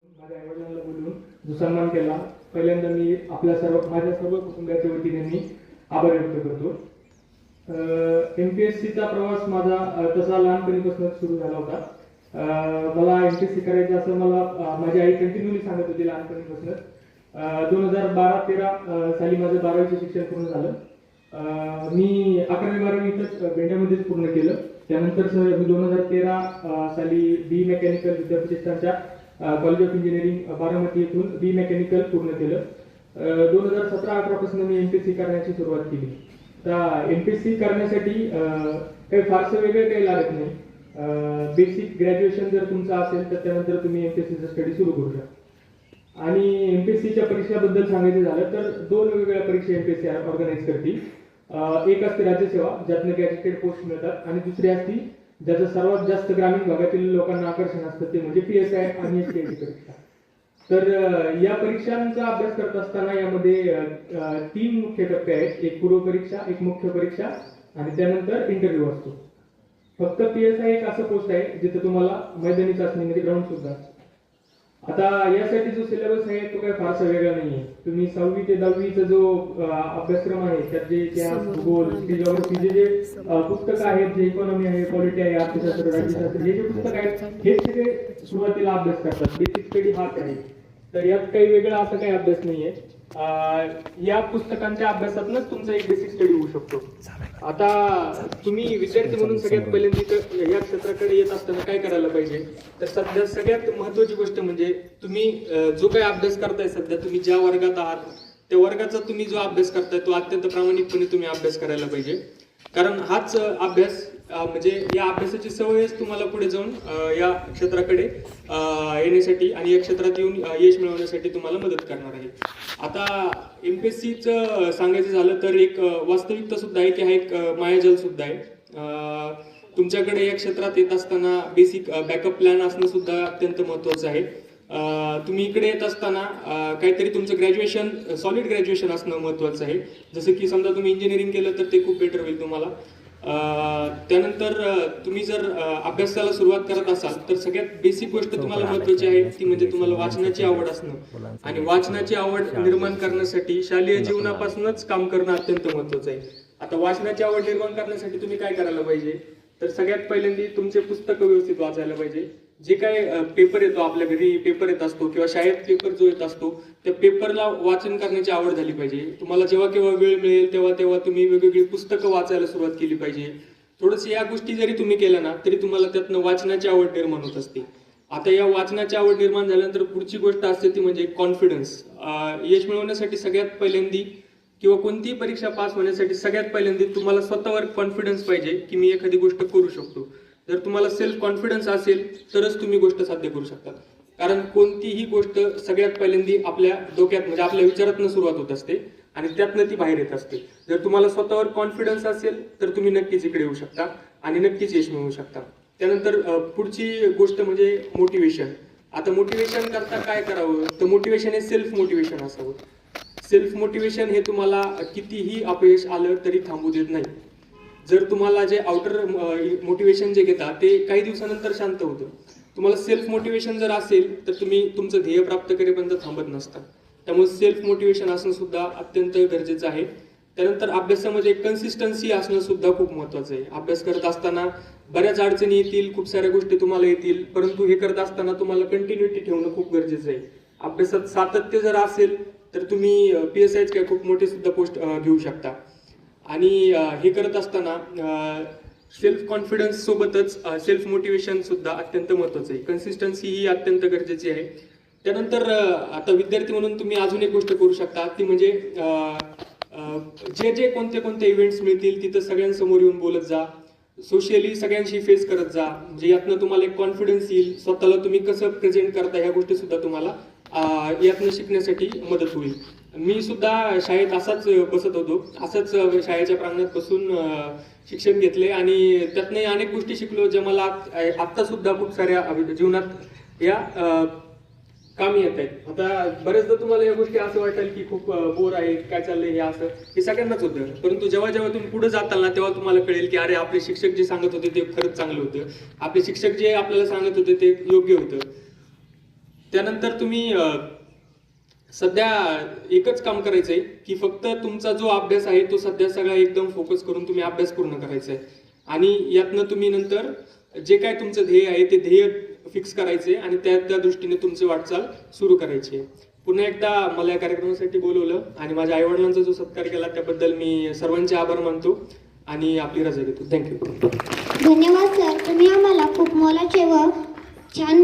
माझ्या आईवडिलांना बोलून जो सन्मान केला, पहिल्यांदा मी माझ्या सर्व कुटुंबाच्या वतीने मी आभार व्यक्त करतो. MPSCचा प्रवास माझा तसा लहानपणीपासूनच सुरू झाला होता. मला MPSC करायचं असं माझी आई कंटिन्यूली सांगत होती लहानपणीपासूनच. 2012-13 साली माझं 12वीचं शिक्षण पूर्ण झालं. मी 11वी-12वी इथंच बेंड्यामध्येच पूर्ण केलं. त्यानंतर मी 2013 साली बी मेकॅनिकल विद्याप्रतिष्ठानच्या कॉलेज ऑफ इंजिनिअरिंग बारामती येथून बी मेकॅनिकल पूर्ण केलं. 2017-18 पासून मी MPSC करण्याची सुरुवात केली. तर MPSC करण्यासाठी काही फारसं वेगळं काही लागत नाही. बेसिक ग्रॅज्युएशन जर तुमचं असेल तर त्यानंतर तुम्ही MPSCचा स्टडी सुरू करू शकता. आणि MPSCच्या परीक्षाबद्दल सांगायचं झालं तर 2 वेगवेगळ्या परीक्षा MPSC ऑर्गनाईज करते. एक असते राज्यसेवा, ज्यातनं गॅजेटेड पोस्ट मिळतात, आणि दुसरी असती ज्याचं सर्वात जास्त ग्रामीण भागातील लोकांना आकर्षण असतं, ते म्हणजे PSI आणि STI परीक्षा. तर या परीक्षांचा अभ्यास करत असताना यामध्ये 3 मुख्य टप्पे आहेत. एक पूर्व परीक्षा, एक मुख्य परीक्षा आणि त्यानंतर इंटरव्ह्यू असतो. फक्त PSI एक असं पोस्ट आहे जिथे तुम्हाला मैदानी चाचणीमध्ये ग्राउंड सुद्धा असतो. आता यासाठी जो सिलेबस आहे तो काही फारसा वेगळा नाहीये. तुम्ही 6वी ते 10वीचा जो अभ्यासक्रम आहे त्यात जे इतिहास, भूगोल, जिओग्राफी, जे पुस्तकं आहेत, जे इकॉनॉमी आहे, पॉलिटी आहे, अर्थशास्त्र, राज्यशास्त्र, हे जे पुस्तक आहेत हे सगळे सुरुवातीला अभ्यास करतात. बेसिक स्टडी हाच आहे. तर यात काही वेगळा असं काही अभ्यास नाहीये. या पुस्तकांच्या अभ्यासातूनच तुमचा एक बेसिक स्टडी होऊ शकतो. आता तुम्ही विद्यार्थी म्हणून सगळ्यात पहिल्यांदा या क्षेत्राकडे येत असताना काय करायला पाहिजे, तर सध्या सगळ्यात महत्वाची गोष्ट म्हणजे तुम्ही जो काही अभ्यास करताय, सध्या तुम्ही ज्या वर्गात आहात त्या वर्गाचा तुम्ही जो अभ्यास करताय तो अत्यंत प्रामाणिकपणे तुम्ही अभ्यास करायला पाहिजे. कारण हाच अभ्यास म्हणजे या अभ्यासाची सवयच तुम्हाला पुढे जाऊन या क्षेत्राकडे येण्यासाठी आणि या क्षेत्रात येऊन यश मिळवण्यासाठी तुम्हाला मदत करणार आहे. आता MPSCचं सांगायचं झालं तर एक वास्तविकता सुद्धा आहे की हा एक मायाजाल सुद्धा आहे. तुमच्याकडे या क्षेत्रात येत असताना बेसिक बॅकअप प्लॅन असणं सुद्धा अत्यंत महत्त्वाचं आहे. तुम्ही इकडे येत असताना काहीतरी तुमचं ग्रॅज्युएशन, सॉलिड ग्रॅज्युएशन असणं महत्त्वाचं आहे. जसं की समजा तुम्ही इंजिनिअरिंग केलं तर ते खूप बेटर होईल तुम्हाला. त्यानंतर तुम्ही जर अभ्यासाला सुरुवात करत असाल तर सगळ्यात बेसिक गोष्ट तुम्हाला महत्त्वाची आहे ती म्हणजे तुम्हाला वाचनाची आवड असणं. आणि वाचनाची आवड निर्माण करण्यासाठी शालेय जीवनापासूनच काम करणं अत्यंत महत्त्वाचं आहे. आता वाचनाची आवड निर्माण करण्यासाठी तुम्ही काय करायला पाहिजे, तर सगळ्यात पहिल्यांदा तुमचे पुस्तकं व्यवस्थित वाचायला पाहिजे. जे काय पेपर येतो, आपल्या घरी पेपर येत असतो किंवा शाळेत पेपर जो येत असतो त्या पेपरला वाचन करण्याची आवड झाली पाहिजे. तुम्हाला जेव्हा केव्हा वेळ मिळेल तेव्हा तेव्हा तुम्ही वेगवेगळी पुस्तकं वाचायला सुरुवात केली पाहिजे. थोडंसं या गोष्टी जरी तुम्ही केल्या ना तरी तुम्हाला त्यातनं वाचनाची आवड निर्माण होत असते. आता या वाचनाची आवड निर्माण झाल्यानंतर पुढची गोष्ट असते ती म्हणजे कॉन्फिडन्स. यश मिळवण्यासाठी सगळ्यात पहिल्यांदी किंवा कोणतीही परीक्षा पास होण्यासाठी सगळ्यात पहिल्यांदा तुम्हाला स्वतःवर कॉन्फिडन्स पाहिजे की मी एखादी गोष्ट करू शकतो. जर तुम्हाला सेल्फ कॉन्फिडन्स असेल तरच तुम्ही गोष्ट साध्य करू शकता. कारण कोणतीही गोष्ट सगळ्यात पहिल्यांदा आपल्या डोक्यात म्हणजे आपल्या विचारातनं सुरुवात होत असते आणि त्यातनं ती बाहेर येत असते. जर तुम्हाला स्वतःवर कॉन्फिडन्स असेल तर तुम्ही नक्कीच इकडे येऊ शकता आणि नक्कीच यश मिळवू शकता. त्यानंतर पुढची गोष्ट म्हणजे मोटिवेशन. आता मोटिवेशन करता काय करावं, तर मोटिवेशन हे सेल्फ मोटिवेशन असावं. सेल्फ मोटिवेशन हे तुम्हाला कितीही अपयश आलं तरी थांबू देत नाही. जर तुम्हाला जे आउटर मोटिवेशन जे घेता ते काही दिवसानंतर शांत होतं. तुम्हाला सेल्फ मोटिवेशन जर असेल तर तुम्ही तुमचं ध्येय प्राप्त करेपर्यंत थांबत नसता. त्यामुळे सेल्फ मोटिवेशन असणं सुद्धा अत्यंत गरजेचं आहे. त्यानंतर अभ्यासामध्ये कन्सिस्टन्सी असणं सुद्धा खूप महत्त्वाचं आहे. अभ्यास करत असताना बऱ्याच अडचणी येतील, खूप साऱ्या गोष्टी तुम्हाला येतील, परंतु हे करत असताना तुम्हाला कंटिन्युटी ठेवणं खूप गरजेचं आहे. अभ्यासात सातत्य जर असेल तर तुम्ही PSIच काय खूप मोठे सुद्धा पोस्ट घेऊ शकता. आणि हे करत असताना सेल्फ कॉन्फिडन्स सोबतच सेल्फ मोटिवेशन सुद्धा अत्यंत महत्त्वाचं आहे. कन्सिस्टन्सी ही अत्यंत गरजेची आहे. त्यानंतर आता विद्यार्थी म्हणून तुम्ही अजून एक गोष्ट करू शकता ती म्हणजे जे कोणते इव्हेंट्स मिळतील तिथं सगळ्यांसमोर येऊन बोलत जा. सोशली सगळ्यांशी फेस करत जा. म्हणजे यातनं तुम्हाला एक कॉन्फिडन्स येईल. स्वतःला तुम्ही कसं प्रेझेंट करता ह्या गोष्टी सुद्धा तुम्हाला यातनं शिकण्यासाठी मदत होईल. मी सुद्धा शाळेत असाच बसत होतो, असंच शाळेच्या प्रांगणात बसून शिक्षण घेतले आणि त्यातनं अनेक गोष्टी शिकलो ज्या मला आत्ता सुद्धा खूप साऱ्या जीवनात या कामी येत आहेत. आता बरेचदा तुम्हाला या गोष्टी असं वाटेल की खूप बोर आहे, काय चाललंय हे असं, हे सगळ्यांनाच होतं. परंतु जेव्हा जेव्हा तुम्ही पुढे जाताल ना तेव्हा तुम्हाला कळेल की अरे आपले शिक्षक जे सांगत होते ते खरंच चांगलं होतं. आपले शिक्षक जे आपल्याला सांगत होते ते योग्य होतं. त्यानंतर तुम्ही सध्या एकच काम करायचं आहे की फक्त तुमचा जो अभ्यास आहे तो सध्या सगळा एकदम फोकस करून तुम्ही अभ्यास पूर्ण करायचा आहे आणि यातनं तुम्ही नंतर जे काय तुमचं ध्येय आहे ते ध्येय फिक्स करायचे आणि त्या दृष्टीने तुमची वाटचाल सुरू करायची आहे. पुन्हा एकदा मला या कार्यक्रमासाठी बोलवलं आणि माझ्या आईवडिलांचा जो सत्कार केला त्याबद्दल मी सर्वांचे आभार मानतो आणि आपली रजा घेतो. थँक्यू. धन्यवाद सर, तुम्ही आम्हाला खूप मोलाचे व छान